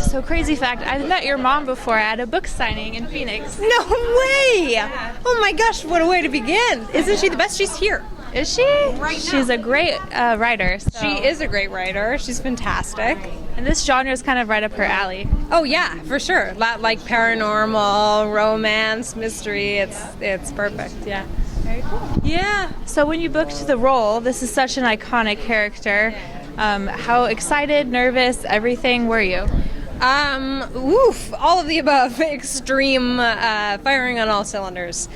So crazy fact, I've met your mom before at a book signing in Phoenix. No way! Oh my gosh, what a way to begin. Isn't she the best? She's here. Is she? She's a great writer. So. She is a great writer. She's fantastic. And this genre is kind of right up her alley. Oh yeah, for sure. Like paranormal, romance, mystery. It's perfect. Yeah. Very cool. Yeah. So when you booked the role, this is such an iconic character. How excited, nervous, everything were you? All of the above. Extreme, firing on all cylinders.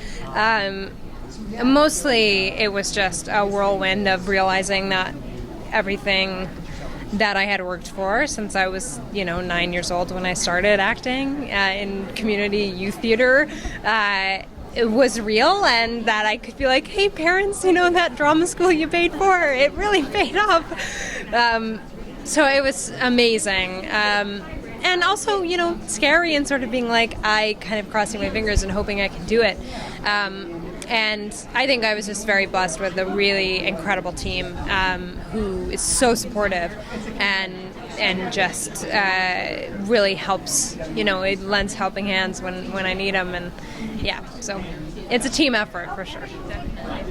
Mostly it was just a whirlwind of realizing that everything that I had worked for since I was, 9 years old when I started acting in community youth theater, it was real, and that I could be like, hey parents, that drama school you paid for, it really paid off. So it was amazing. And also, scary and sort of being like, I kind of crossing my fingers and hoping I can do it. And I think I was just very blessed with a really incredible team who is so supportive and just really helps, it lends helping hands when I need them. And yeah, so it's a team effort for sure.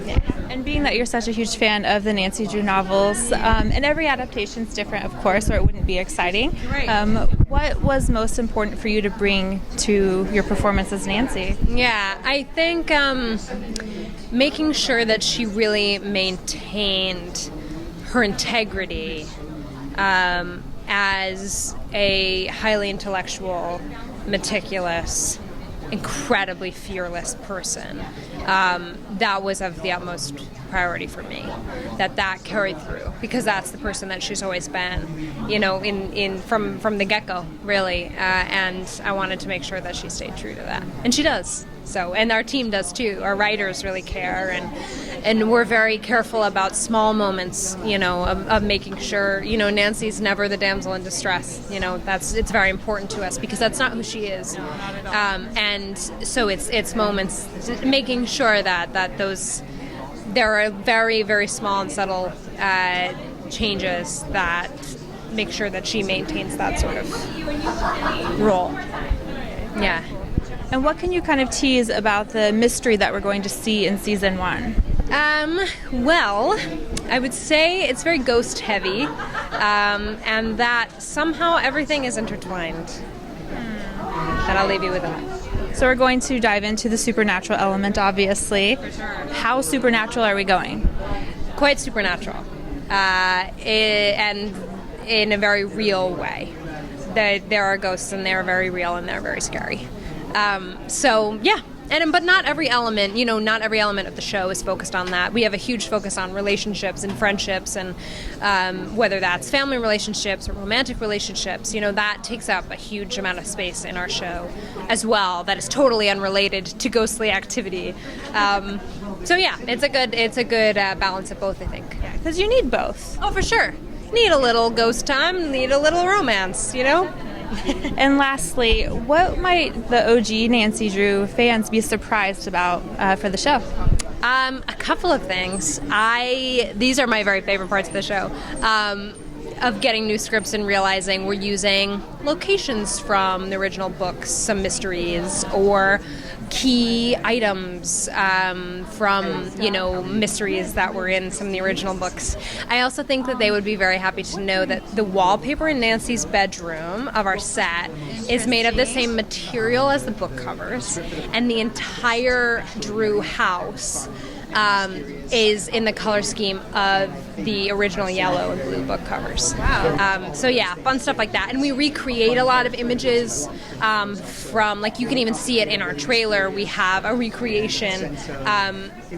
Yeah. And being that you're such a huge fan of the Nancy Drew novels, and every adaptation is different, of course, or it wouldn't be exciting. Right. What was most important for you to bring to your performance as Nancy? Yeah, I think making sure that she really maintained her integrity as a highly intellectual, meticulous, incredibly fearless person. That was of the utmost priority for me, that carried through, because that's the person that she's always been, from the get-go, really. And I wanted to make sure that she stayed true to that, and she does. So, and our team does too. Our writers really care, and we're very careful about small moments, of making sure, Nancy's never the damsel in distress. It's very important to us because that's not who she is. And so it's moments, making sure that there are very, very small and subtle changes that make sure that she maintains that sort of role. Yeah. And what can you kind of tease about the mystery that we're going to see in season 1? Well, I would say it's very ghost heavy, and that somehow everything is intertwined. And I'll leave you with that. So we're going to dive into the supernatural element, obviously. For sure. How supernatural are we going? Quite supernatural, and in a very real way. There are ghosts, and they're very real, and they're very scary. So yeah, but not every element, not every element of the show is focused on that. We have a huge focus on relationships and friendships, and whether that's family relationships or romantic relationships, that takes up a huge amount of space in our show as well. That is totally unrelated to ghostly activity. So yeah, it's a good balance of both, I think. Yeah, because you need both. Oh, for sure. Need a little ghost time, need a little romance, And lastly, what might the OG Nancy Drew fans be surprised about for the show? A couple of things. These are my very favorite parts of the show. Of getting new scripts and realizing we're using locations from the original books, some mysteries, or key items from, mysteries that were in some of the original books. I also think that they would be very happy to know that the wallpaper in Nancy's bedroom of our set is made of the same material as the book covers, and the entire Drew house is in the color scheme of the original yellow and blue book covers. Wow. So yeah, fun stuff like that. And we recreate a lot of images from, like, you can even see it in our trailer. We have a recreation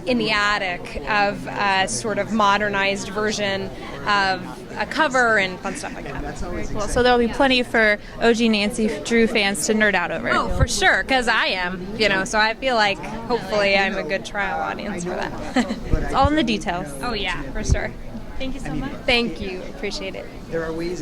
in the attic of a sort of modernized version of a cover and fun stuff like that. Very cool. So there'll be plenty for OG Nancy Drew fans to nerd out over. Oh, for sure, because I am, so I feel like hopefully I'm a good trial audience for that. It's all in the details. Oh yeah, for sure. Thank you so much. Thank you. Appreciate it. There are ways